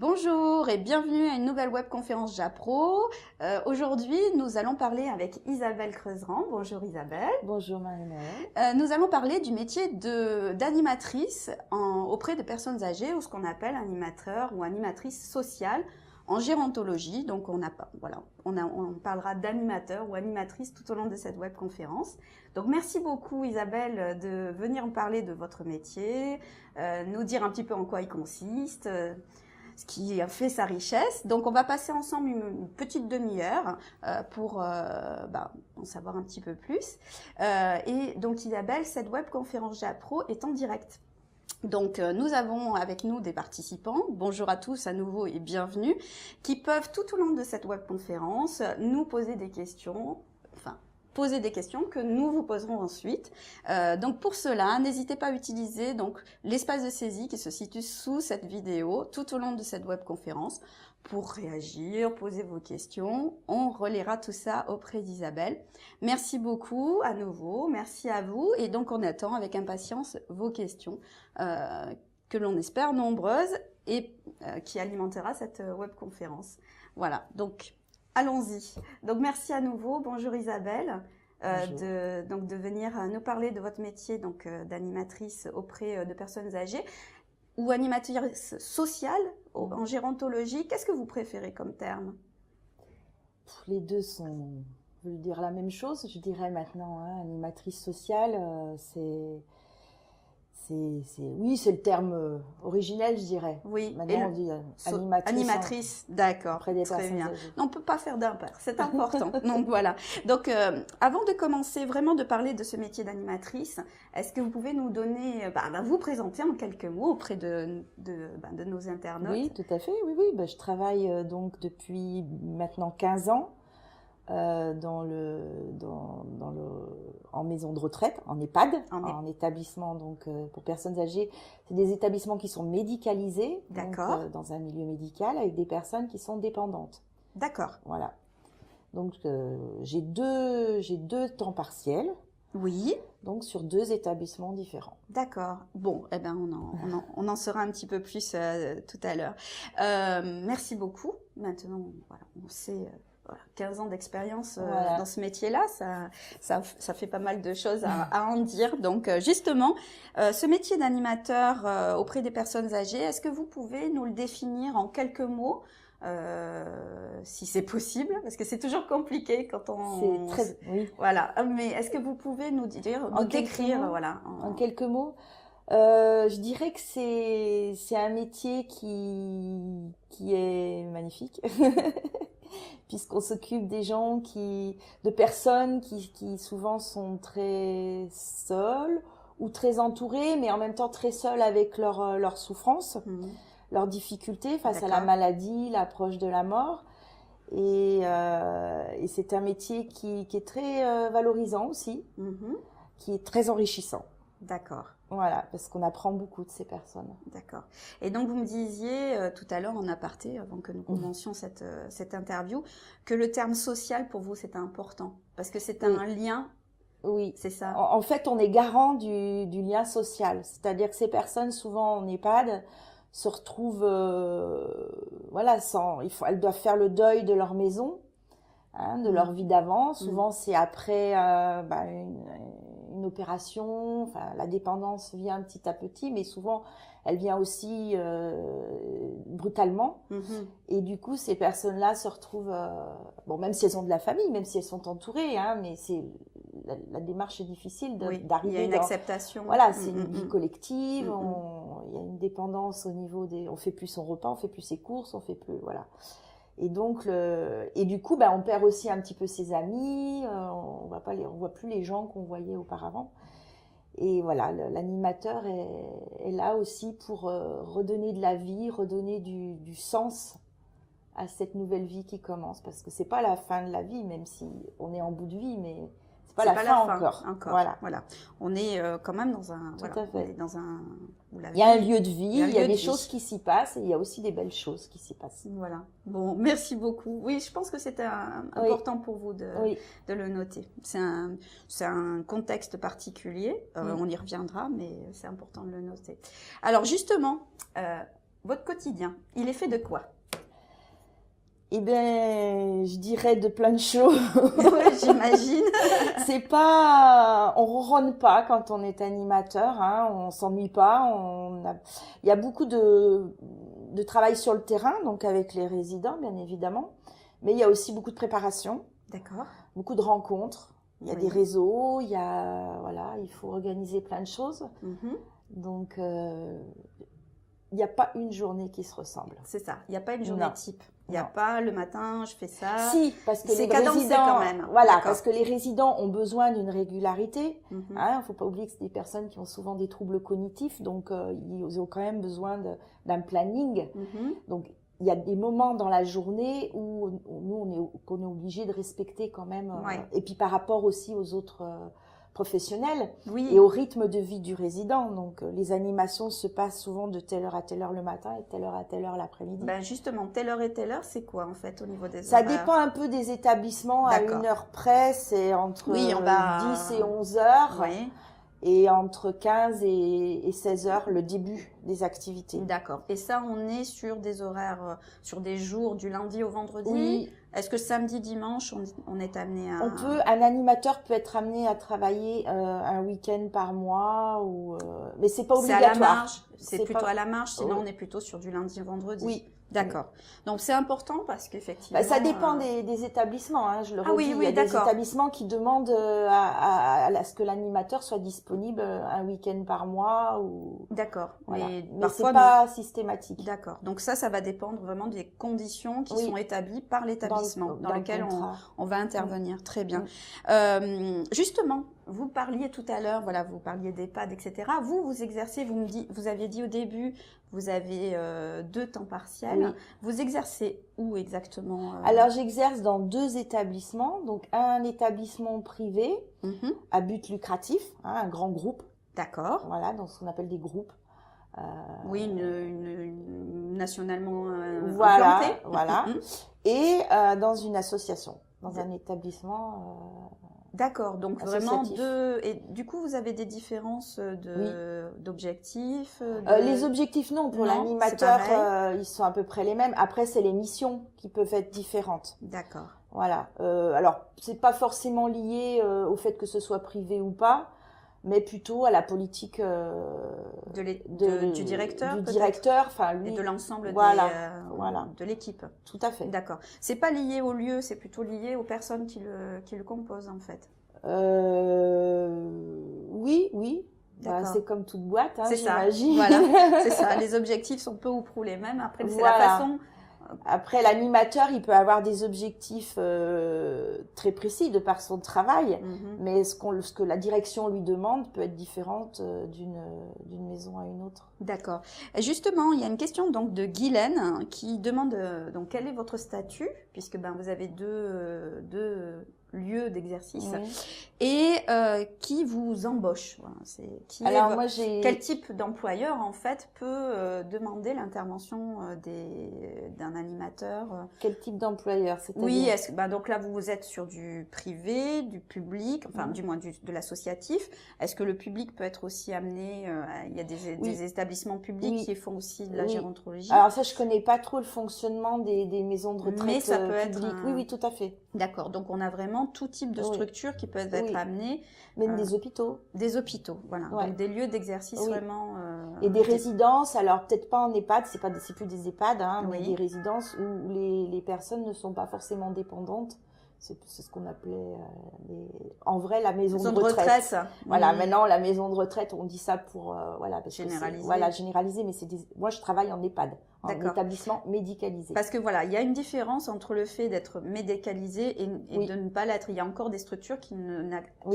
Bonjour et bienvenue à une nouvelle webconférence Japro. Aujourd'hui, nous allons parler avec Isabelle Creuseran. Bonjour Isabelle. Bonjour Marie-Noël. Nous allons parler du métier d'animatrice auprès de personnes âgées ou ce qu'on appelle animateur ou animatrice sociale en gérontologie. Donc on parlera d'animateur ou animatrice tout au long de cette webconférence. Donc merci beaucoup Isabelle de venir en parler de votre métier, nous dire un petit peu en quoi il consiste. Ce qui a fait sa richesse. Donc, on va passer ensemble une petite demi-heure pour en savoir un petit peu plus. Et donc, Isabelle, cette webconférence Japro est en direct. Donc, nous avons avec nous des participants, bonjour à tous à nouveau et bienvenue, qui peuvent tout au long de cette webconférence nous poser des questions, poser des questions que nous vous poserons ensuite. Donc pour cela, n'hésitez pas à utiliser l'espace de saisie qui se situe sous cette vidéo tout au long de cette webconférence pour réagir, poser vos questions. On relaiera tout ça auprès d'Isabelle. Merci beaucoup à nouveau, merci à vous. Et donc on attend avec impatience vos questions que l'on espère nombreuses et qui alimentera cette webconférence. Voilà, donc allons-y. Donc merci à nouveau. Bonjour Isabelle. De venir nous parler de votre métier d'animatrice auprès de personnes âgées ou animatrice sociale en gérontologie. Qu'est-ce que vous préférez comme terme? Les deux veulent dire la même chose. Je dirais maintenant, animatrice sociale, oui, c'est le terme originel, je dirais. Oui. Maintenant, on dit animatrice, d'accord. Auprès des personnes bien. âgées. Non, on ne peut pas faire d'impair, c'est important. Donc voilà. Donc avant de commencer vraiment de parler de ce métier d'animatrice, est-ce que vous pouvez nous donner, vous présenter en quelques mots auprès de nos internautes? Oui, tout à fait. Oui. Je travaille donc depuis maintenant 15 ans. En maison de retraite, en EHPAD, en établissement pour personnes âgées. C'est des établissements qui sont médicalisés, dans un milieu médical, avec des personnes qui sont dépendantes. D'accord. Voilà. Donc j'ai deux temps partiels. Oui. Donc sur deux établissements différents. D'accord. Bon, on en saura un petit peu plus tout à l'heure. Merci beaucoup. Maintenant, voilà, on sait. 15 ans d'expérience dans ce métier-là, ça fait pas mal de choses à en dire. Donc justement, ce métier d'animateur auprès des personnes âgées, est-ce que vous pouvez nous le définir en quelques mots, si c'est possible, parce que c'est toujours compliqué quand on... Oui. Voilà, mais est-ce que vous pouvez nous décrire en quelques mots? Je dirais que c'est un métier qui est magnifique. Puisqu'on s'occupe de personnes qui souvent sont très seules ou très entourées, mais en même temps très seules avec leur souffrance, leurs difficultés face à la maladie, l'approche de la mort. Et c'est un métier qui est très valorisant aussi, qui est très enrichissant. D'accord. Voilà, parce qu'on apprend beaucoup de ces personnes. D'accord. Et donc, vous me disiez tout à l'heure en aparté, avant que nous commencions cette interview, que le terme social, pour vous, c'est important. Parce que c'est un lien. Oui. C'est ça. En fait, on est garant du lien social. C'est-à-dire que ces personnes, souvent en EHPAD, se retrouvent, elles doivent faire le deuil de leur maison, de leur vie d'avant. Souvent, c'est après une opération, la dépendance vient petit à petit, mais souvent elle vient aussi brutalement. Et du coup, ces personnes-là se retrouvent, même si elles ont de la famille, même si elles sont entourées, mais c'est la démarche est difficile d'arriver. Il y a une acceptation. Voilà, c'est une vie collective. Il y a une dépendance au niveau on fait plus son repas, on fait plus ses courses, on fait plus, voilà. Et donc, du coup, on perd aussi un petit peu ses amis. On voit plus les gens qu'on voyait auparavant. Et voilà, l'animateur est là aussi pour redonner de la vie, redonner du sens à cette nouvelle vie qui commence. Parce que c'est pas la fin de la vie, même si on est en bout de vie, mais c'est pas la fin encore. Voilà. On est quand même dans un. Tout à fait. Il y a un lieu de vie, il y a des choses qui s'y passent et il y a aussi des belles choses qui s'y passent. Voilà. Bon, merci beaucoup. Oui, je pense que c'était important pour vous de le noter. C'est un contexte particulier. On y reviendra, mais c'est important de le noter. Alors justement, votre quotidien, il est fait de quoi? Eh bien, je dirais de plein de choses. Ouais, j'imagine. C'est pas, on ronronne pas quand on est animateur, hein, on s'ennuie pas. Il y a beaucoup de travail sur le terrain, donc avec les résidents, bien évidemment. Mais il y a aussi beaucoup de préparation, D'accord. beaucoup de rencontres. Il y a Oui. des réseaux, voilà, il faut organiser plein de choses. Mhm. Donc, il n'y a pas une journée qui se ressemble. C'est ça. Il n'y a pas une journée Non. type. Il n'y a Non. pas le matin, je fais ça. Si, parce que C'est les cadencé résidents, quand même. voilà, D'accord. parce que les résidents ont besoin d'une régularité. Mhm. Hein, faut pas oublier que c'est des personnes qui ont souvent des troubles cognitifs, donc ils ont quand même besoin d'un planning. Mhm. Donc il y a des moments dans la journée où nous qu'on est obligé de respecter quand même. Ouais. Et puis par rapport aussi aux autres professionnels Oui. et au rythme de vie du résident. Donc les animations se passent souvent de telle heure à telle heure le matin et de telle heure à telle heure l'après-midi. Ben justement, telle heure et telle heure, c'est quoi en fait au niveau des Ça horaires? dépend un peu des établissements. À D'accord. une heure près, c'est entre Oui, on va- 10 et 11 heures. Oui. Et entre 15 et 16 heures, le début des activités. D'accord. Et ça, on est sur des horaires, sur des jours du lundi au vendredi. Oui, Est-ce que samedi, dimanche, on est amené à... un animateur peut être amené à travailler un week-end par mois, mais c'est pas C'est à obligatoire. la marge. C'est C'est plutôt pas- à la marge. Sinon, Oui. on est plutôt sur du lundi au vendredi. Oui. D'accord. Donc, c'est important parce qu'effectivement... Ça dépend des établissements, hein, je le redis. oui, Il y oui, a des d'accord. établissements qui demandent à ce que l'animateur soit disponible un week-end par mois. D'accord. Voilà. Mais Mais parfois, c'est pas systématique. D'accord. Donc ça va dépendre vraiment des conditions qui Oui. sont établies par l'établissement dans le lequel contrat. on va intervenir. Très bien. Mm. Justement, vous parliez tout à l'heure, voilà, vous parliez d'EHPAD, etc. Vous exercez, vous aviez dit au début, vous avez 2 temps partiels. Oui. Vous exercez où exactement Alors, j'exerce dans 2 établissements. Donc, un établissement privé Mhm. à but lucratif, hein, un grand groupe, D'accord. voilà, dans ce qu'on appelle des groupes. Oui, une nationalement Voilà, implantée. voilà. Mhm. Et dans une association, dans un établissement. D'accord, donc vraiment Associatif. Et du coup, vous avez des différences d'objectifs Les objectifs, non, pour Non, l'animateur, c'est pareil. ils sont à peu près les mêmes. Après, c'est les missions qui peuvent être différentes. D'accord. Voilà. Alors, c'est pas forcément lié au fait que ce soit privé ou pas, mais plutôt à la politique Du directeur du peut-être directeur, enfin lui. et de l'ensemble Voilà, des, voilà. de l'équipe. Tout à fait. D'accord. C'est pas lié au lieu, c'est plutôt lié aux personnes qui le composent en fait. Oui. Bah, D'accord. c'est comme toute boîte, hein, C'est ça. j'imagine. Voilà, c'est ça. Les objectifs sont peu ou prou les mêmes. Après, c'est la Voilà. façon. Après, l'animateur, il peut avoir des objectifs très précis de par son travail, Mhm. mais ce que la direction lui demande peut être différente d'une maison à une autre. D'accord. Et justement, il y a une question donc de Guylaine qui demande donc quel est votre statut puisque vous avez deux lieux d'exercice Oui. et qui vous embauche. Voilà, Alors moi, quel type d'employeur en fait peut demander l'intervention d'un animateur Quel type d'employeur, c'est-à-dire? Oui, donc là vous êtes sur du privé, du public, enfin du moins de l'associatif. Est-ce que le public peut être aussi amené il y a des établissements publics qui font aussi de la gérontologie. Alors ça, je connais pas trop le fonctionnement des maisons de retraite mais ça peut publiques. être Oui, tout à fait. D'accord, donc on a vraiment tout type de structures qui peuvent être amenées. Même des hôpitaux. Des hôpitaux, voilà. Ouais. Donc des lieux d'exercice vraiment. Et des résidences, alors peut-être pas en EHPAD, c'est plus des EHPAD, hein, mais Oui. des résidences où les personnes ne sont pas forcément dépendantes. C'est ce qu'on appelait en vrai la maison de retraite. Voilà, maintenant la maison de retraite, on dit ça pour parce généraliser. Généraliser, mais moi je travaille en EHPAD, en établissement médicalisé. Parce que voilà, il y a une différence entre le fait d'être médicalisé et de ne pas l'être. Il y a encore des structures qui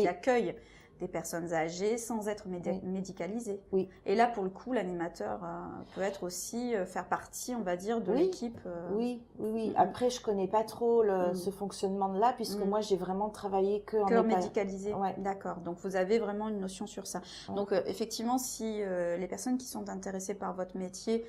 accueillent des personnes âgées sans être médicalisées. Oui. Et là, pour le coup, l'animateur peut être aussi faire partie, on va dire, de l'équipe. Oui. Après, je connais pas trop ce fonctionnement-là, puisque moi, j'ai vraiment travaillé que en médicalisé. Ouais. D'accord. Donc, vous avez vraiment une notion sur ça. Ouais. Donc, effectivement, si les personnes qui sont intéressées par votre métier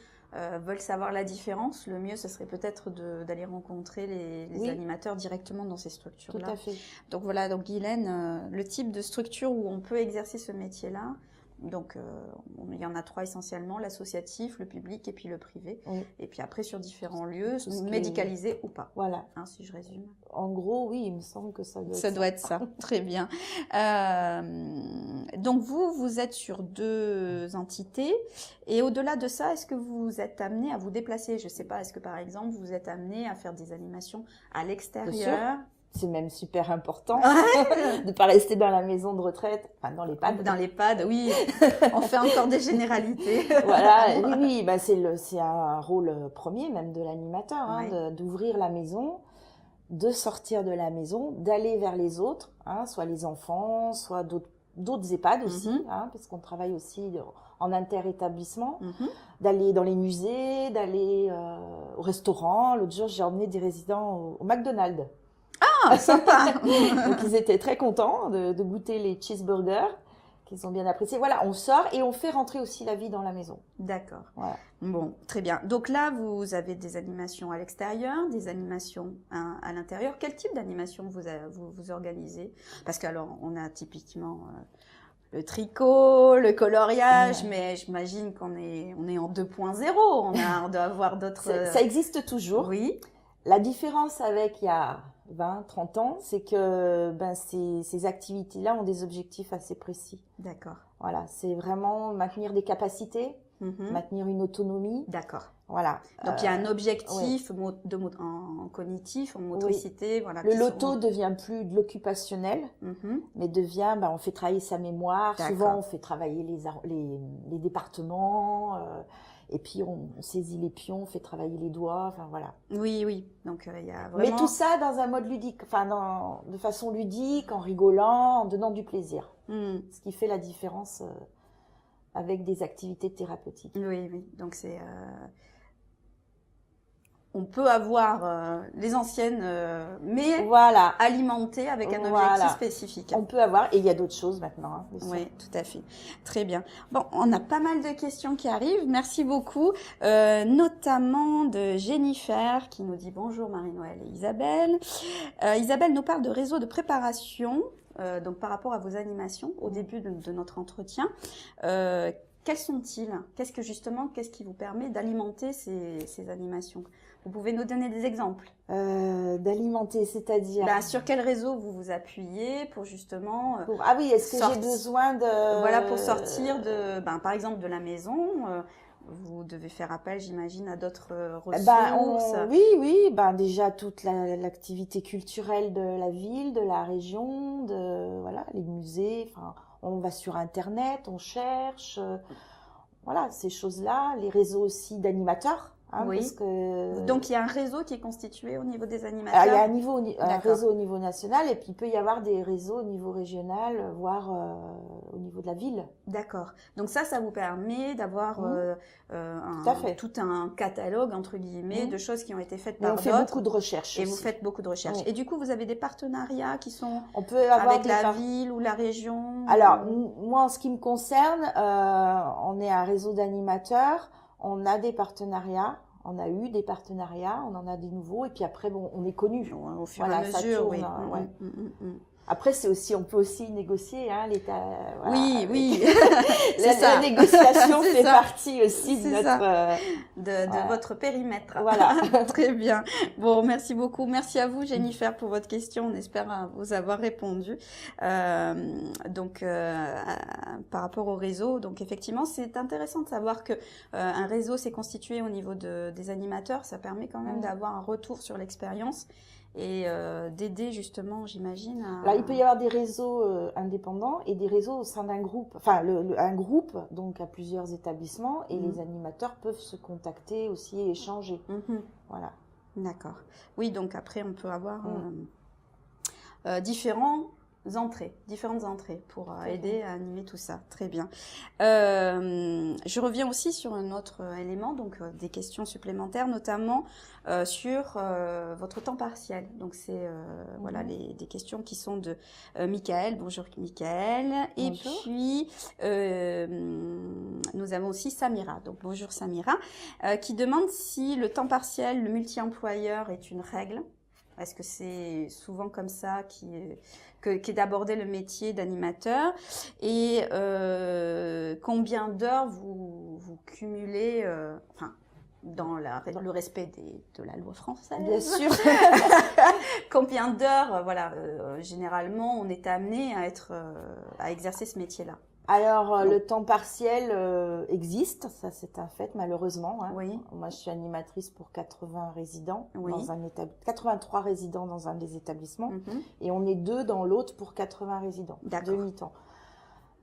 veulent savoir la différence, le mieux, ce serait peut-être d'aller rencontrer les animateurs directement dans ces structures-là. Tout à fait. Donc voilà, donc Guylaine, le type de structure où on peut exercer ce métier-là, Donc, il y en a 3 essentiellement, l'associatif, le public et puis le privé. Oui. Et puis après, sur différents lieux, Tout ce qui est- médicalisés ou pas, Voilà. hein, si je résume. En gros, oui, il me semble que ça doit être Ça doit être ça, très bien. Donc vous êtes sur 2 entités et au-delà de ça, est-ce que vous êtes amené à vous déplacer? Je ne sais pas, est-ce que par exemple vous êtes amené à faire des animations à l'extérieur? C'est même super important de ne pas rester dans la maison de retraite, enfin dans l'EHPAD. Dans l'EHPAD, oui, on fait encore des généralités. Voilà, oui, bah c'est un rôle premier même de l'animateur, hein, Ouais. d'ouvrir la maison, de sortir de la maison, d'aller vers les autres, hein, soit les enfants, soit d'autres EHPAD aussi, Mhm. hein, parce qu'on travaille aussi en inter-établissement, Mhm. d'aller dans les musées, d'aller au restaurant. L'autre jour, j'ai emmené des résidents au McDonald's. Ah, sympa. Donc ils étaient très contents de goûter les cheeseburgers qu'ils ont bien appréciés. Voilà, on sort et on fait rentrer aussi la vie dans la maison. D'accord. Voilà. Bon, très bien. Donc là, vous avez des animations à l'extérieur, des animations à l'intérieur. Quel type d'animation vous organisez? Parce qu'alors, on a typiquement le tricot, le coloriage, mais j'imagine on est en 2.0. On doit avoir d'autres... Ça existe toujours. Oui, La différence avec il y a 20, 30 ans, c'est que ces activités-là ont des objectifs assez précis. d'accord. Voilà, c'est vraiment maintenir des capacités, Mhm. maintenir une autonomie. D'accord. Voilà. Donc il y a un objectif en cognitif, en motricité, voilà. Le qui loto sont- devient plus de l'occupationnel, Mhm. mais devient, on fait travailler sa mémoire. D'accord. Souvent, on fait travailler les départements, et puis on saisit les pions, on fait travailler les doigts, enfin voilà. Oui, oui. Donc il y a Mais vraiment... tout ça dans un mode ludique, de façon ludique, en rigolant, en donnant du plaisir. Hmm. Ce qui fait la différence avec des activités thérapeutiques. Oui, oui. Donc c'est... On peut avoir les anciennes, mais Voilà. alimentées avec un Voilà. objectif spécifique. On peut avoir, et il y a d'autres choses maintenant, hein, bien sûr. Oui, tout à fait. Très bien. Bon, on a pas mal de questions qui arrivent. Merci beaucoup, notamment de Jennifer qui nous dit bonjour Marie-Noël et Isabelle. Isabelle nous parle de réseau de préparation, donc par rapport à vos animations au début de notre entretien. Quels sont-ils? Qu'est-ce qui vous permet d'alimenter ces animations? Vous pouvez nous donner des exemples? D'alimenter, c'est-à-dire Sur quel réseau vous vous appuyez pour justement... Ah oui, est-ce que sortir- j'ai besoin de... Voilà, pour sortir par exemple de la maison, vous devez faire appel, j'imagine, à d'autres ressources. Oui, déjà toute l'activité culturelle de la ville, de la région, les musées, on va sur Internet, on cherche, ces choses-là, les réseaux aussi d'animateurs. Oui. Parce que... Donc il y a un réseau qui est constitué au niveau des il y animateurs. a un D'accord. réseau au niveau national et puis il peut y avoir des réseaux au niveau régional, voire au niveau de la ville. D'accord. Donc ça vous permet d'avoir Tout à fait. tout un catalogue, entre guillemets, de choses qui ont été faites par on fait d'autres. beaucoup de recherches Et aussi. vous faites beaucoup de recherches. Oui. Et du coup, vous avez des partenariats qui sont On peut avoir avec la ville ou la région? Alors, moi, en ce qui me concerne, on est un réseau d'animateurs, on a des partenariats, on a eu des partenariats, on en a des nouveaux, et puis après, on est connu. Au fur Voilà, et à ça mesure, tourne, oui. ouais. Mm. Après, on peut aussi négocier, hein, l'État. Voilà, Oui. la, C'est ça. la négociation C'est fait ça. partie aussi de C'est notre. ça. De voilà. votre périmètre. Voilà. Très bien. Bon, merci beaucoup. Merci à vous, Jennifer, pour votre question. On espère vous avoir répondu. Par rapport au réseau, donc effectivement, c'est intéressant de savoir que un réseau s'est constitué au niveau des animateurs. Ça permet quand même d'avoir un retour sur l'expérience et d'aider justement, j'imagine. Alors, il peut y avoir des réseaux indépendants et des réseaux au sein d'un groupe. Enfin, un groupe, donc à plusieurs établissements, et les animateurs peuvent se contacter aussi et échanger. Voilà. D'accord. Oui, donc après, on peut avoir différentes entrées pour aider à animer tout ça. Très bien. Je reviens aussi sur un autre élément, donc des questions supplémentaires, notamment sur votre temps partiel. Donc c'est voilà des questions qui sont de Michael. Bonjour Michael. Et Bonjour. puis nous avons aussi Samira. Donc bonjour Samira, qui demande si le temps partiel, le multi-employeur est une règle. Est-ce que c'est souvent comme ça qu'est abordé le métier d'animateur? Et combien d'heures vous cumulez, enfin, dans le respect de la loi française? Bien sûr. Combien d'heures, voilà, généralement, on est amené à exercer ce métier-là? Alors, le temps partiel existe, ça c'est un fait, malheureusement. Hein. Oui. Moi, je suis animatrice pour 80 résidents, Oui. 83 résidents dans un des établissements, Mhm. et on est 2 dans l'autre pour 80 résidents, D'accord. de mi-temps.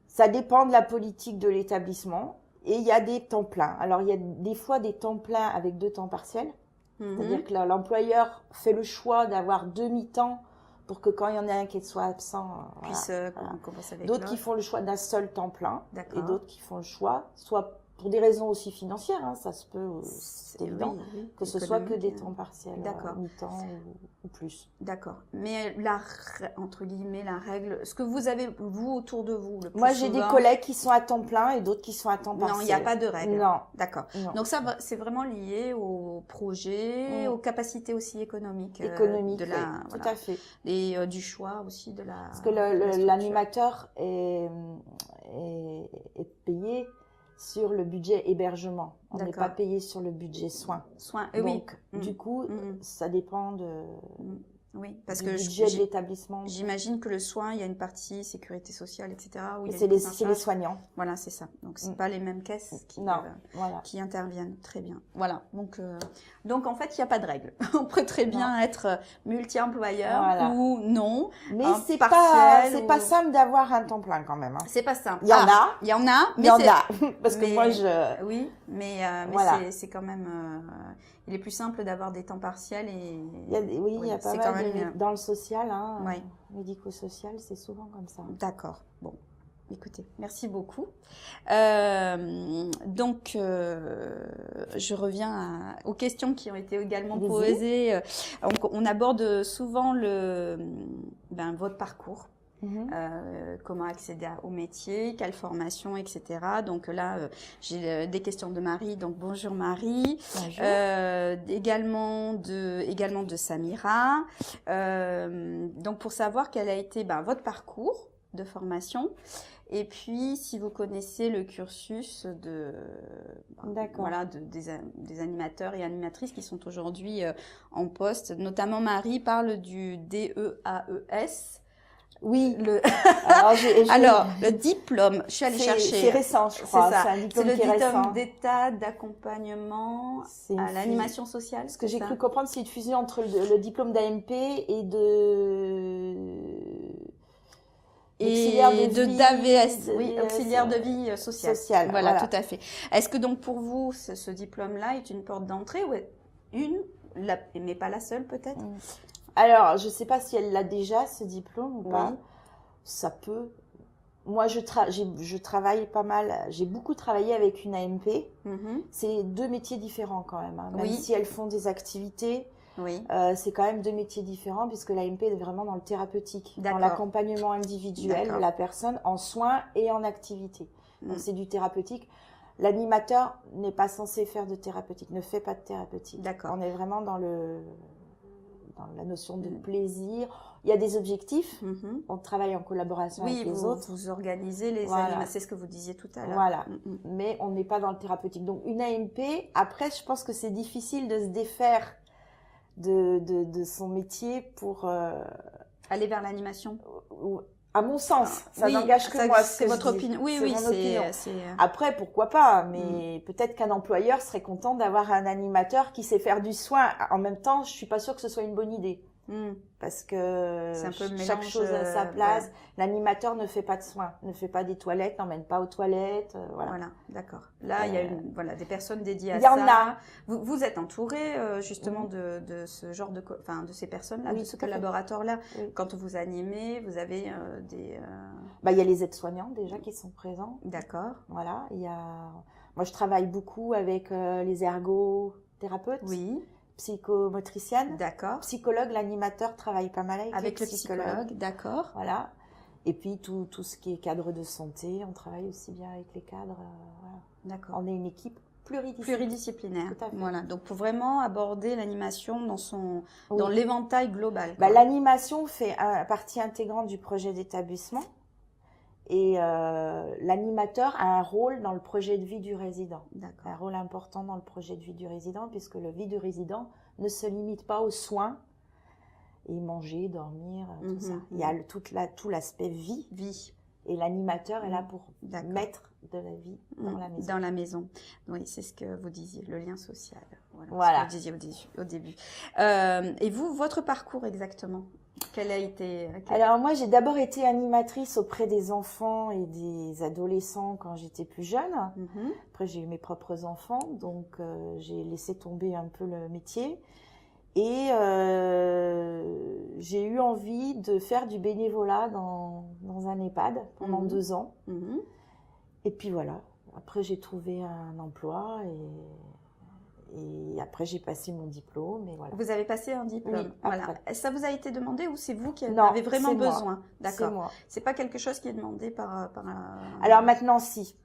Ça dépend de la politique de l'établissement, et il y a des temps pleins. Alors, il y a des fois des temps pleins avec 2 temps partiels, Mhm. c'est-à-dire que l'employeur fait le choix d'avoir 2 mi-temps pour que quand il y en a un qui soit absent, Puisse voilà. compenser avec D'autres qui l'autre. font le choix d'un seul temps plein, D'accord. et d'autres qui font le choix, soit pour des raisons aussi financières, hein, ça se peut, c'est évident, oui, que ce soit que des économique, temps partiels, D'accord. mi-temps ou plus. D'accord. Mais entre guillemets, la règle, ce que vous avez, vous, autour de vous, le plus Moi, j'ai des souvent- collègues qui sont à temps plein et d'autres qui sont à temps partiel. Non, il n'y a pas de règle. Non. D'accord. Non. Donc ça, c'est vraiment lié au projet, aux capacités aussi économiques. Économique, de la, oui, voilà. tout à fait. Et du choix aussi de la. Parce que de la structure. l'animateur est payé sur le budget hébergement. On n'est D'accord. pas payé sur le budget soins. Soins. Donc, oui. du coup, Mhm. ça dépend Oui, parce du que budget de l'établissement. j'imagine que le soin, il y a une partie sécurité sociale, etc. Où il y a C'est une les, prise en c'est les charge. soignants. Voilà, c'est ça. Donc, c'est pas les mêmes caisses Non, voilà. qui interviennent. Très bien. Voilà. Donc en fait, il n'y a pas de règle. On peut très bien être multi-employeur Voilà. ou non. Mais un c'est partiel pas ou- simple d'avoir un temps plein quand même. Hein. C'est pas simple. Il y en a. Il y en a. Il y en c'est- a. Parce que mais- moi, je... Oui, mais Voilà. c'est quand même. Il est plus simple d'avoir des temps partiels et. Oui, il y a pas c'est mal quand même. dans le social, hein, Ouais. médico-social, c'est souvent comme ça. D'accord. Bon, écoutez, merci beaucoup. Donc, je reviens aux questions qui ont été également Allez-y. posées. On aborde souvent votre parcours. Comment accéder au métier, quelle formation, etc. Donc là, j'ai des questions de Marie. Donc bonjour Marie. Bonjour. Également de Samira. Donc pour savoir quel a été votre parcours de formation et puis si vous connaissez le cursus des animateurs et animatrices qui sont aujourd'hui en poste. Notamment Marie parle du DEAES. Oui. Alors, le diplôme, je suis allée chercher. C'est récent, je crois. C'est ça. C'est un diplôme C'est le qui est récent. diplôme d'état d'accompagnement à l'animation sociale. Ce que j'ai cru comprendre, c'est une fusion entre le diplôme d'AMP et d'AVS, oui, auxiliaire de vie sociale. Voilà, tout à fait. Est-ce que donc pour vous, ce diplôme-là est une porte d'entrée ou mais pas la seule peut-être? Alors, je ne sais pas si elle l'a déjà, ce diplôme ou pas. Oui. Ça peut. Moi, je travaille pas mal. J'ai beaucoup travaillé avec une AMP. C'est 2 métiers différents quand même. Hein. Même si elles font des activités, c'est quand même 2 métiers différents puisque l'AMP est vraiment dans le thérapeutique, dans l'accompagnement individuel de la personne en soins et en activité. Donc, c'est du thérapeutique. L'animateur n'est pas censé faire de thérapeutique, ne fait pas de thérapeutique. D'accord. On est vraiment dans la notion de plaisir. Il y a des objectifs. On travaille en collaboration avec les autres. Vous organisez les animations. C'est ce que vous disiez tout à l'heure. Voilà. Mais on n'est pas dans le thérapeutique. Donc, une AMP, après, je pense que c'est difficile de se défaire de son métier pour... aller vers l'animation. À mon sens, ça n'engage que moi. C'est votre opinion. Oui, c'est Après, pourquoi pas, mais peut-être qu'un employeur serait content d'avoir un animateur qui sait faire du soin. En même temps, je suis pas sûre que ce soit une bonne idée. Parce que chaque chose a sa place. L'animateur ne fait pas de soins, ne fait pas des toilettes, n'emmène pas aux toilettes. Voilà, d'accord. Là, il y a des personnes dédiées à ça. Il y en a. Vous êtes entouré justement de ce genre de ces personnes-là, de ce collaborateur-là. Quand vous animez, vous avez des... il y a les aides-soignants déjà qui sont présents. D'accord. Voilà. Moi, je travaille beaucoup avec les ergothérapeutes. Oui. Psychomotricienne. D'accord. Psychologue, l'animateur travaille pas mal avec le psychologue. D'accord. Voilà. Et puis tout ce qui est cadre de santé, on travaille aussi bien avec les cadres. Voilà. D'accord. On est une équipe pluridisciplinaire. Tout à fait. Voilà, donc pour vraiment aborder l'animation dans Oui. l'éventail global. Bah, l'animation fait partie intégrante du projet d'établissement et l'animateur a un rôle dans le projet de vie du résident. D'accord. Un rôle important dans le projet de vie du résident puisque le vie du résident ne se limite pas aux soins et manger, dormir, tout ça. Il y a tout l'aspect vie. Et l'animateur est là pour mettre de la vie dans la maison. Dans la maison. Oui, c'est ce que vous disiez, le lien social. Voilà. Ce que vous disiez au début. Et vous, votre parcours exactement, quel a été Alors moi, j'ai d'abord été animatrice auprès des enfants et des adolescents quand j'étais plus jeune. Après, j'ai eu mes propres enfants, donc j'ai laissé tomber un peu le métier. Et j'ai eu envie de faire du bénévolat dans un EHPAD pendant 2 ans. Et puis voilà, après j'ai trouvé un emploi et après j'ai passé mon diplôme. Et voilà. Vous avez passé un diplôme, oui, voilà. Ça vous a été demandé ou c'est vous qui en Non, avez vraiment besoin? D'accord. C'est moi. C'est pas quelque chose qui est demandé par Alors maintenant, si.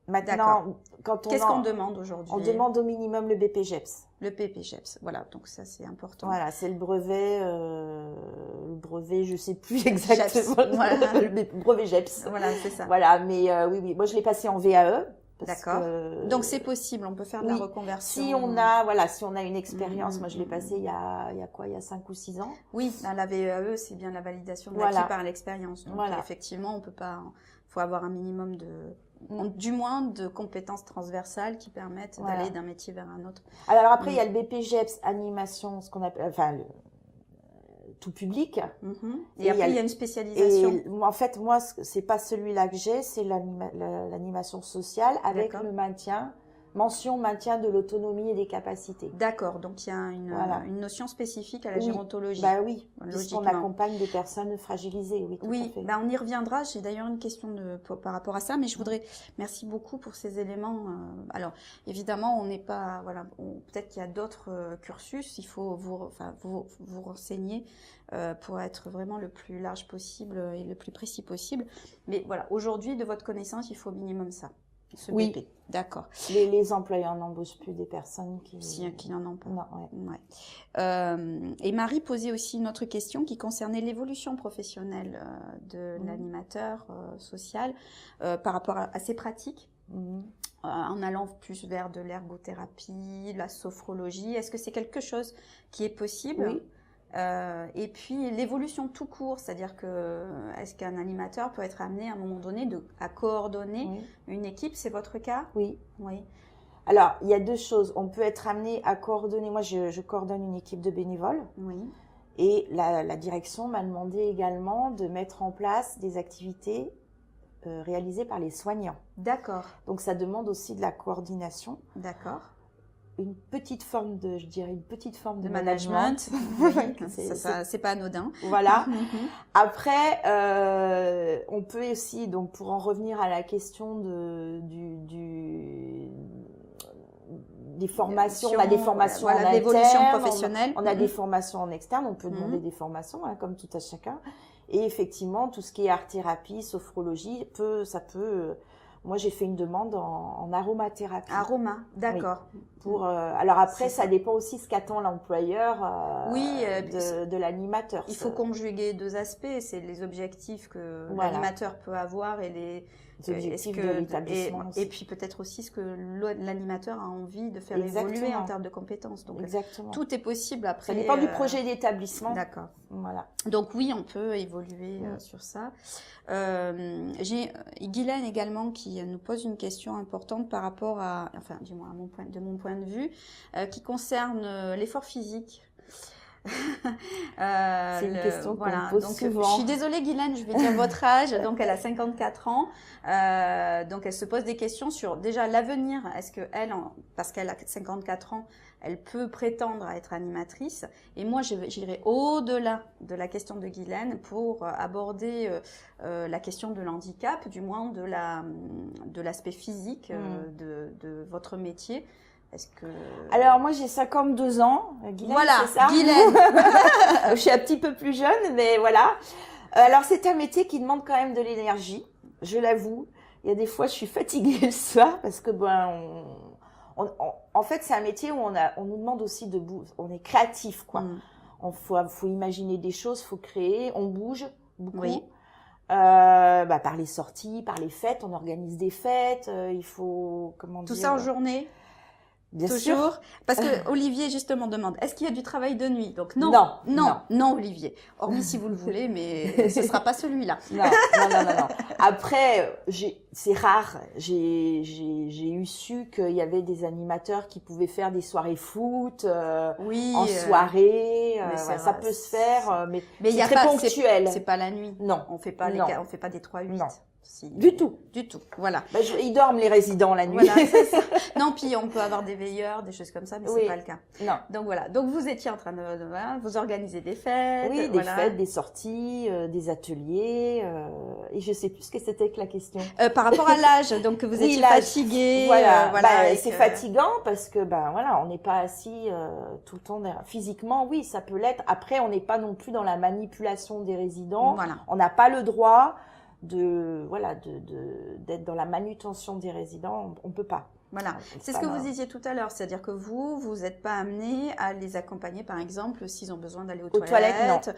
Maintenant, qu'est-ce qu'on demande aujourd'hui? On demande au minimum le BPGEPS. Le BPGEPS, voilà, donc ça c'est important. Voilà, c'est le brevet, je sais plus exactement, le brevet GEPS. Voilà, c'est ça. Voilà, mais oui, moi je l'ai passé en VAE. D'accord. Donc c'est possible, on peut faire de la reconversion. Si on a une expérience, moi je l'ai passé il y a 5 ou 6 ans. Oui, la VAE, c'est bien la validation de l'acquis par l'expérience. Donc effectivement, on peut pas, faut avoir un minimum du moins de compétences transversales qui permettent d'aller d'un métier vers un autre. Alors après, il y a le BPGEPS animation, ce qu'on appelle, tout public. Et après, il y a une spécialisation. Et en fait, moi, c'est pas celui-là que j'ai, c'est l'animation sociale avec le maintien de l'autonomie et des capacités. D'accord, donc il y a une notion spécifique à la gérontologie. Bah oui, puisqu'on accompagne des personnes fragilisées, oui, tout à fait. Bah on y reviendra, j'ai d'ailleurs une question par rapport à ça, mais je voudrais, merci beaucoup pour ces éléments. Alors, évidemment, on n'est pas, peut-être qu'il y a d'autres cursus, il faut vous renseigner pour être vraiment le plus large possible et le plus précis possible. Mais voilà, aujourd'hui, de votre connaissance, il faut au minimum ça. BP. D'accord. Les employeurs n'embauchent plus des personnes qui n'en ont pas. Non, et Marie posait aussi une autre question qui concernait l'évolution professionnelle de l'animateur social par rapport à ses pratiques. En allant plus vers de l'ergothérapie, la sophrologie. Est-ce que c'est quelque chose qui est possible? Oui. Et puis l'évolution tout court, c'est-à-dire que est-ce qu'un animateur peut être amené à un moment donné à coordonner une équipe? C'est votre cas? Oui. Oui. Alors, il y a 2 choses. On peut être amené à coordonner. Moi, je coordonne une équipe de bénévoles. Oui. Et la direction m'a demandé également de mettre en place des activités réalisées par les soignants. D'accord. Donc, ça demande aussi de la coordination. D'accord. Une petite forme de management. Oui, c'est pas anodin. Voilà. Après, on peut aussi, donc pour en revenir à la question des formations, on a des formations en interne, l'évolution professionnelle. On a des formations en externe, on peut demander des formations, comme tout à chacun. Et effectivement, tout ce qui est art-thérapie, sophrologie, moi, j'ai fait une demande en aromathérapie. Aroma, d'accord. Oui. Alors après, ça dépend aussi ce qu'attend l'employeur de l'animateur. Il faut conjuguer 2 aspects, c'est les objectifs que l'animateur peut avoir et les objectifs de l'établissement. Et puis peut-être aussi ce que l'animateur a envie de faire évoluer en termes de compétences. Donc tout est possible après. Ça dépend du projet d'établissement. D'accord. Voilà. Donc oui, on peut évoluer sur ça. J'ai Guylaine également qui nous pose une question importante par rapport à, enfin du moins de mon point de vue, qui concerne l'effort physique. C'est une question qu'on me pose souvent. Je suis désolée Guylaine, je vais dire votre âge. Donc elle a 54 ans. Donc elle se pose des questions sur déjà l'avenir. Est-ce que parce qu'elle a 54 ans, elle peut prétendre à être animatrice? Et moi, j'irai au-delà de la question de Guylaine pour aborder la question de l'handicap, du moins de l'aspect physique de votre métier. Alors moi j'ai 52 ans, Guylaine, voilà, c'est ça? Guylaine. Je suis un petit peu plus jeune, mais voilà. Alors c'est un métier qui demande quand même de l'énergie, je l'avoue. Il y a des fois je suis fatiguée le soir parce que En fait, c'est un métier où on nous demande aussi on est créatif, quoi. Faut imaginer des choses, faut créer, on bouge beaucoup. Oui. Par les sorties, par les fêtes, on organise des fêtes, il faut, Tout ça en journée? Bien Toujours. sûr. Parce que Olivier justement demande, est-ce qu'il y a du travail de nuit? Donc non, Olivier. Hormis si vous le voulez, mais ce sera pas celui-là. Non. Après, c'est rare. J'ai eu su qu'il y avait des animateurs qui pouvaient faire des soirées foot en soirée. Ça peut se faire, mais c'est très ponctuel. C'est pas la nuit. Non, on fait pas des 3-8. Non. Si, du tout. Voilà. Ils dorment les résidents la nuit. Voilà, c'est ça. Non, puis on peut avoir des veilleurs, des choses comme ça, mais c'est pas le cas. Non. Donc voilà. Donc vous étiez en train de vous organiser des fêtes. Oui, des fêtes, des sorties, des ateliers. Et je sais plus ce que c'était que la question. Par rapport à l'âge, donc vous étiez fatiguée. Voilà. C'est fatigant parce que on n'est pas assis tout le temps. Physiquement, oui, ça peut l'être. Après, on n'est pas non plus dans la manipulation des résidents. Voilà. On n'a pas le droit d'être dans la manutention des résidents, on peut pas. Voilà, c'est ce que vous disiez tout à l'heure, c'est-à-dire que vous n'êtes pas amené à les accompagner, par exemple, s'ils ont besoin d'aller aux toilettes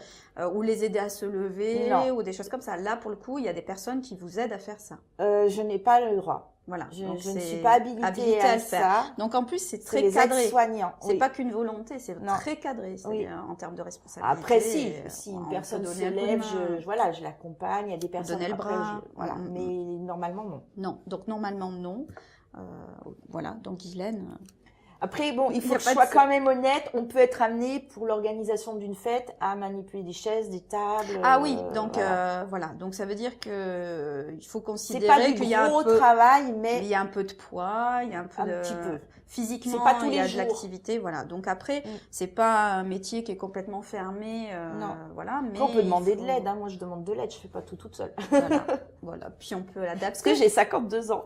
ou les aider à se lever ou des choses comme ça. Là, pour le coup, il y a des personnes qui vous aident à faire ça. Je n'ai pas le droit. Voilà. Je ne suis pas habilitée à le faire. Donc en plus, c'est très les cadré. Aides-soignants. C'est pas qu'une volonté, c'est très cadré, c'est-à-dire en termes de responsabilité. Après, si une personne se lève, je l'accompagne. Il y a des personnes donner le bras. Mais normalement non. Non, donc normalement non. Voilà, donc Guylaine. Après, il faut que je sois quand même honnête. On peut être amené pour l'organisation d'une fête à manipuler des chaises, des tables. Ah oui, donc voilà. Donc ça veut dire que il faut considérer qu'il y a un gros travail, mais il y a un peu de poids, il y a un petit peu. Physiquement, c'est pas tous il y a les jours. De l'activité, voilà. Donc après, c'est pas un métier qui est complètement fermé, non. Voilà. Mais on peut demander de l'aide. Moi, je demande de l'aide. Je fais pas tout toute seule. Voilà. Puis on peut l'adapter. Parce que j'ai 52 ans.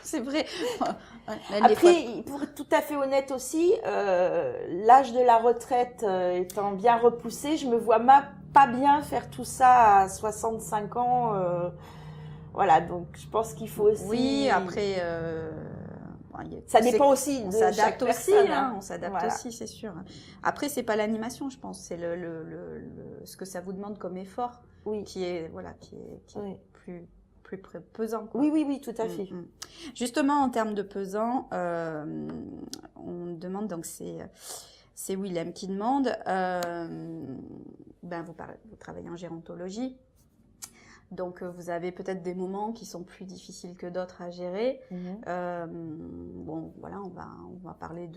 C'est vrai. Après, pour être tout à fait honnête aussi, l'âge de la retraite étant bien repoussé, je me vois pas bien faire tout ça à 65 ans. Voilà, donc je pense qu'il faut aussi... Oui, après... ça dépend aussi de chaque personne. On s'adapte aussi, c'est sûr. Après, c'est pas l'animation, je pense. C'est ce que ça vous demande comme effort qui est plus pesant, quoi. Oui, tout à fait. Justement, en termes de pesant, on demande, donc c'est Willem qui demande, vous travaillez en gérontologie, donc vous avez peut-être des moments qui sont plus difficiles que d'autres à gérer. On va parler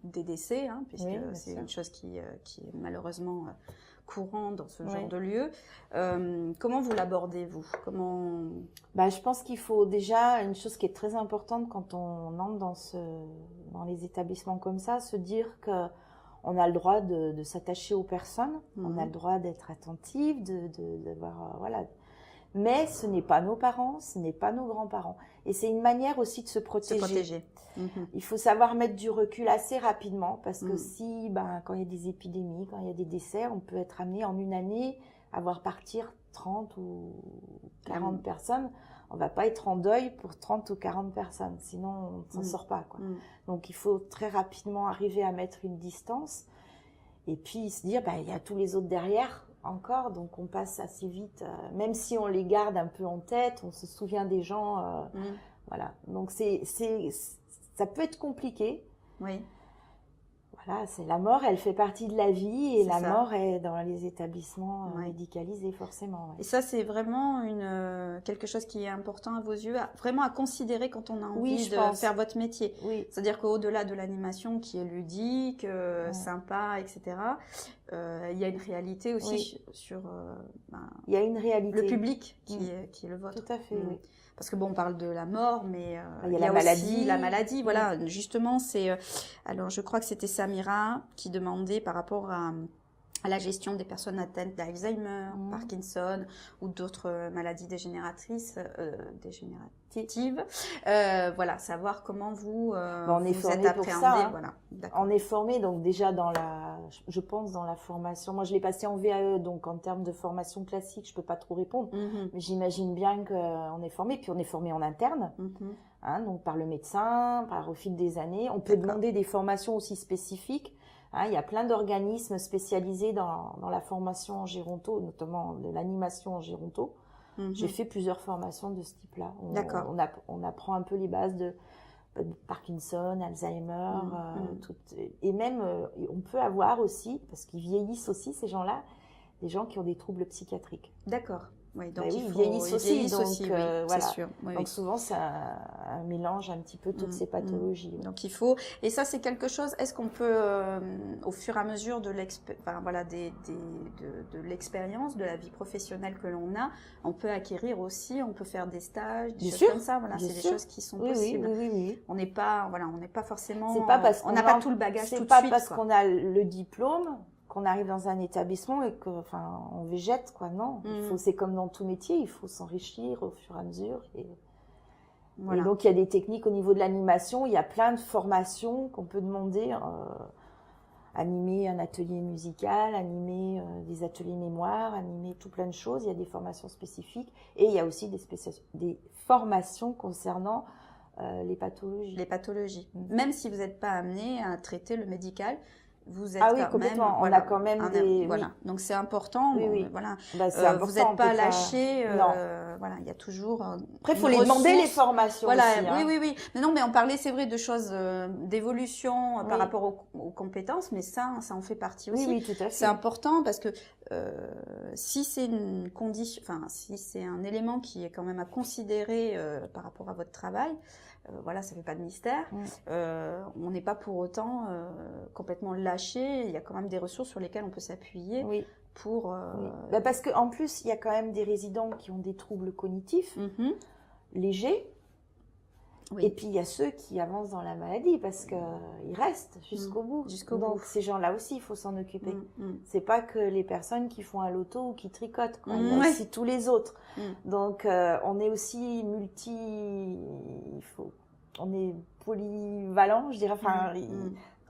des décès, puisque c'est une chose qui est malheureusement courant dans ce genre de lieu. Comment vous l'abordez, vous? Je pense qu'il faut déjà, une chose qui est très importante quand on entre dans les établissements comme ça, se dire qu'on a le droit de s'attacher aux personnes, on a le droit d'être attentif, d'avoir mais ce n'est pas nos parents, ce n'est pas nos grands-parents. Et c'est une manière aussi de se protéger. Il faut savoir mettre du recul assez rapidement parce que quand il y a des épidémies, quand il y a des décès, on peut être amené en une année à voir partir 30 ou 40 personnes. On va pas être en deuil pour 30 ou 40 personnes, sinon on ne s'en sort pas, quoi. Donc il faut très rapidement arriver à mettre une distance et puis se dire, il y a tous les autres derrière encore, donc on passe assez vite, même si on les garde un peu en tête, on se souvient des gens, voilà. Donc ça peut être compliqué. Oui. Voilà, c'est la mort, elle fait partie de la vie et la mort est dans les établissements médicalisés forcément. Et ça, c'est vraiment quelque chose qui est important à vos yeux, vraiment à considérer quand on a envie de faire votre métier. Oui. C'est-à-dire qu'au-delà de l'animation qui est ludique, sympa, etc., il y a une réalité aussi sur il y a une réalité. Le public qui est le vôtre. Tout à fait, oui. Parce que on parle de la mort, mais il y a aussi la maladie. Voilà, justement, alors je crois que c'était Samira qui demandait par rapport à la gestion des personnes atteintes d'Alzheimer, Parkinson ou d'autres maladies dégénératives. Voilà, savoir comment vous, on est vous formé êtes pour appréhendé. ça, hein. Voilà, on est formé donc déjà je pense dans la formation. Moi, je l'ai passé en VAE, donc en termes de formation classique, je peux pas trop répondre. Mais j'imagine bien qu'on est formé. Puis on est formé en interne, hein, donc par le médecin, au fil des années. On peut demander des formations aussi spécifiques. Hein, il y a plein d'organismes spécialisés dans la formation en géronto, notamment de l'animation en géronto. J'ai fait plusieurs formations de ce type-là. On apprend un peu les bases de Parkinson, Alzheimer, et même on peut avoir aussi, parce qu'ils vieillissent aussi ces gens-là, des gens qui ont des troubles psychiatriques. D'accord. Oui, donc ils vieillissent aussi, oui, voilà. C'est sûr. Oui, donc souvent c'est un mélange un petit peu toutes ces pathologies. Donc il faut, et ça c'est quelque chose, est-ce qu'on peut au fur et à mesure de l'expérience, de la vie professionnelle que l'on a, on peut acquérir aussi, on peut faire des stages, des choses comme ça, voilà, c'est des choses qui sont possibles. Oui. On n'est pas forcément, c'est pas parce on n'a pas tout le bagage tout de suite. C'est pas parce qu'on a le diplôme qu'on arrive dans un établissement et on végète, quoi. Non, c'est comme dans tout métier, il faut s'enrichir au fur et à mesure. Et donc, il y a des techniques au niveau de l'animation, il y a plein de formations qu'on peut demander. Animer un atelier musical, animer des ateliers mémoire, animer tout plein de choses. Il y a des formations spécifiques et il y a aussi des formations concernant les pathologies. Les pathologies. Même si vous n'êtes pas amené à traiter le médical, vous êtes complètement. On a quand même des... Voilà. Donc c'est important. Voilà. C'est important, vous n'êtes pas lâché. Voilà, il y a toujours. Après, il faut les demander les formations. Voilà. Aussi, oui. Mais non, mais on parlait, c'est vrai, de choses d'évolution par rapport aux compétences, mais ça en fait partie aussi. Oui, tout à fait. C'est important parce que si c'est une condition, si c'est un élément qui est quand même à considérer par rapport à votre travail. Voilà, ça fait pas de mystère. On n'est pas pour autant complètement lâché. Il y a quand même des ressources sur lesquelles on peut s'appuyer pour. Parce qu'en plus, il y a quand même des résidents qui ont des troubles cognitifs légers. Et puis il y a ceux qui avancent dans la maladie parce qu'ils restent jusqu'au bout. Donc ces gens-là aussi, il faut s'en occuper. C'est pas que les personnes qui font un loto ou qui tricotent, quoi. Il y a aussi tous les autres. Donc on est aussi on est polyvalent, je dirais.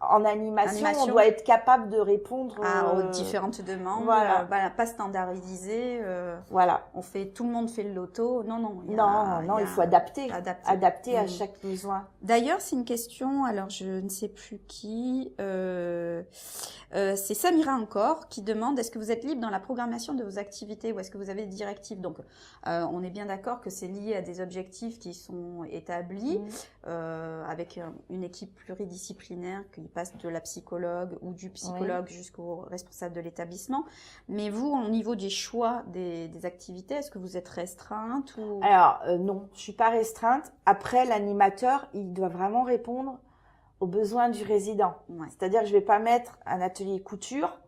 En animation, on doit être capable de répondre aux différentes demandes. Voilà. Pas standardisé. Voilà. Tout le monde fait le loto. Non. Il faut adapter à chaque besoin. D'ailleurs, c'est une question. Alors, je ne sais plus qui. C'est Samira encore qui demande: est-ce que vous êtes libre dans la programmation de vos activités ou est-ce que vous avez des directives? Donc, on est bien d'accord que c'est lié à des objectifs qui sont établis avec une équipe pluridisciplinaire qui passe de la psychologue ou du psychologue jusqu'au responsable de l'établissement. Mais vous, au niveau des choix des activités, est-ce que vous êtes restreinte ou... Alors, non, je suis pas restreinte. Après, l'animateur, il doit vraiment répondre aux besoins du résident. C'est-à-dire que je vais pas mettre un atelier couture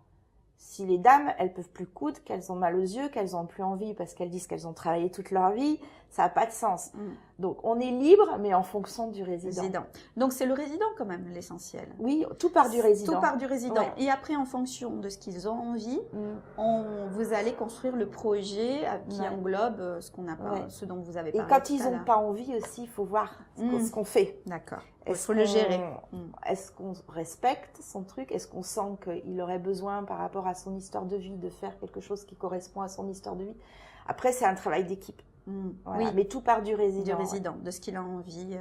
si les dames, elles peuvent plus coudre, qu'elles ont mal aux yeux, qu'elles ont plus envie parce qu'elles disent qu'elles ont travaillé toute leur vie, ça n'a pas de sens. Donc, on est libre, mais en fonction du résident. Donc, c'est le résident quand même l'essentiel. Oui, tout part du résident. Tout part du résident. Ouais. Et après, en fonction de ce qu'ils ont envie, vous allez construire le projet qui englobe ce dont vous avez parlé. Et quand ils n'ont pas envie aussi, il faut voir ce qu'on fait. D'accord. Il faut le gérer. Est-ce qu'on respecte son truc? Est-ce qu'on sent qu'il aurait besoin, par rapport à son histoire de vie, de faire quelque chose qui correspond à son histoire de vie? Après, c'est un travail d'équipe. Voilà. Oui. Mais tout part du résident. De ce qu'il a envie,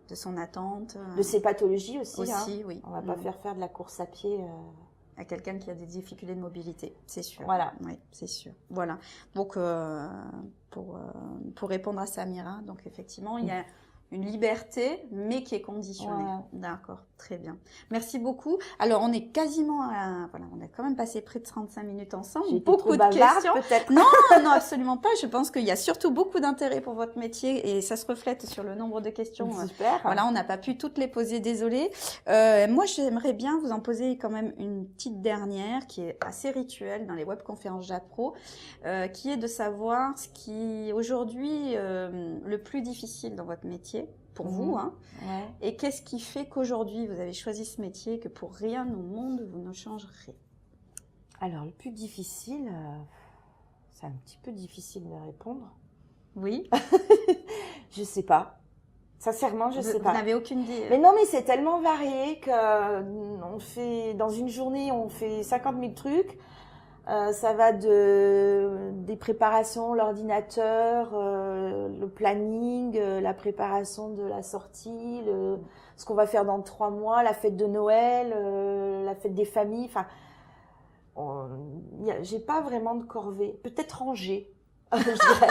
de son attente. De ses pathologies aussi. Oui. On ne va pas faire de la course à pied. À quelqu'un qui a des difficultés de mobilité, c'est sûr. Voilà. Oui, c'est sûr. Voilà. Donc, pour répondre à Samira, donc effectivement, il y a une liberté, mais qui est conditionnée. D'accord, très bien. Merci beaucoup. Alors, on est quasiment on a quand même passé près de 35 minutes ensemble. J'ai beaucoup de questions. Peut-être. Non, absolument pas. Je pense qu'il y a surtout beaucoup d'intérêt pour votre métier et ça se reflète sur le nombre de questions. Super. Voilà, on n'a pas pu toutes les poser, désolée. Moi, j'aimerais bien vous en poser quand même une petite dernière qui est assez rituelle dans les webconférences Japro, qui est de savoir ce qui aujourd'hui le plus difficile dans votre métier. Pour vous, et qu'est-ce qui fait qu'aujourd'hui vous avez choisi ce métier, que pour rien au monde vous ne changerez? Alors, le plus difficile, c'est un petit peu difficile de répondre. Oui. Je sais pas. Sincèrement, je sais pas. Vous n'avez aucune idée. Mais non, mais c'est tellement varié que on fait, dans une journée, on fait 50 000 trucs. Ça va des préparations, l'ordinateur, le planning, la préparation de la sortie, ce qu'on va faire dans 3 mois, la fête de Noël, la fête des familles. Enfin, j'ai pas vraiment de corvée. Peut-être ranger. Je dirais.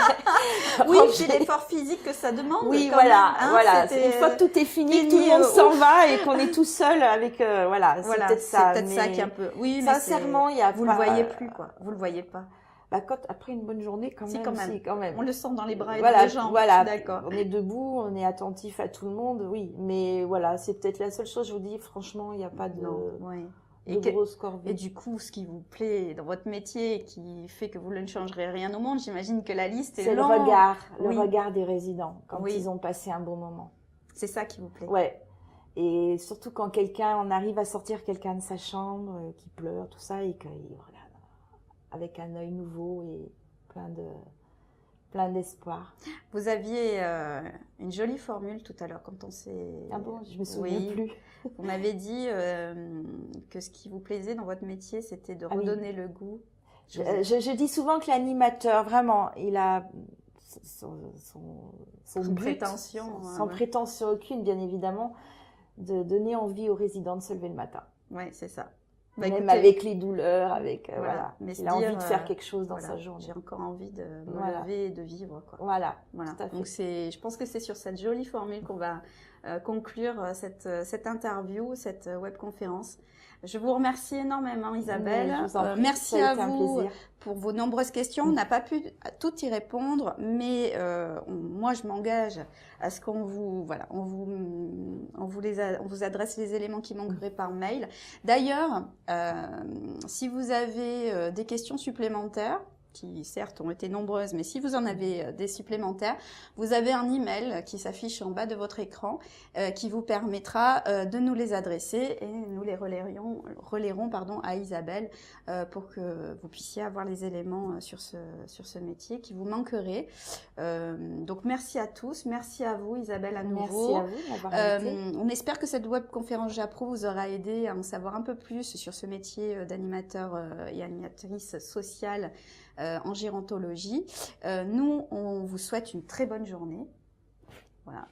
Oui, Ranger. c'est l'effort physique que ça demande. Oui, quand voilà, même, hein, voilà. c'était Une fois que tout est fini, fini, que tout le monde s'en ouf. va et qu'on est tout seul avec, voilà, Voilà, c'est peut-être c'est ça. peut-être ça Mais qui est un peu. Oui, mais sincèrement, il y a vous pas. le voyez plus, quoi. Vous le voyez pas. Bah, après une bonne journée, quand Si, même, quand même. si, quand même. On le sent dans les bras et dans Voilà, les jambes. voilà. D'accord. On est debout, on est attentif à tout le monde, oui. Mais voilà, c'est peut-être la seule chose. Je vous dis, franchement, il n'y a pas de, Non, oui. de grosse corvée. Et du coup, ce qui vous plaît dans votre métier, qui fait que vous ne changerez rien au monde, j'imagine que la liste est C'est le longue. Oui. regard des résidents quand Oui. ils ont passé un bon moment. C'est ça qui vous plaît. Ouais. Et surtout quand on arrive à sortir quelqu'un de sa chambre, qui pleure, tout ça, et qu'il regarde avec un œil nouveau et plein d'espoir. Vous aviez une jolie formule tout à l'heure quand on s'est... Ah bon, je me souviens plus. Vous m'avez dit que ce qui vous plaisait dans votre métier, c'était de redonner le goût. Je dis souvent que l'animateur, vraiment, il a son but, prétention. sans prétention aucune, bien évidemment, de donner envie aux résidents de se lever le matin. Oui, c'est ça. Bah, même avec les douleurs, avec voilà. Mais il a envie de faire quelque chose dans sa journée. J'ai encore envie de me lever et de vivre, quoi. Voilà. Tout à fait. Donc je pense que c'est sur cette jolie formule qu'on va conclure cette interview, cette webconférence. Je vous remercie énormément, Isabelle. Merci à vous pour vos nombreuses questions. On n'a pas pu tout y répondre, mais moi je m'engage à ce qu'on vous, voilà, on vous adresse les éléments qui manqueraient par mail. D'ailleurs, si vous avez des questions supplémentaires, qui certes ont été nombreuses, mais si vous en avez des supplémentaires, vous avez un email qui s'affiche en bas de votre écran qui vous permettra de nous les adresser et nous les relayerons à Isabelle pour que vous puissiez avoir les éléments sur ce métier qui vous manquerait. Donc merci à tous, merci à vous Isabelle à nouveau. Merci à vous d'avoir invité. On espère que cette webconférence Japro vous aura aidé à en savoir un peu plus sur ce métier d'animateur et animatrice sociale en gérontologie. Nous, on vous souhaite une très bonne journée. Voilà.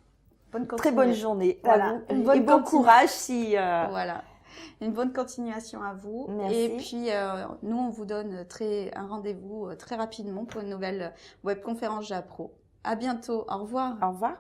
Très bonne journée. Voilà. Et bon courage si... Voilà. Une bonne continuation à vous. Merci. Et puis, nous, on vous donne un rendez-vous très rapidement pour une nouvelle webconférence Japro. À bientôt. Au revoir. Au revoir.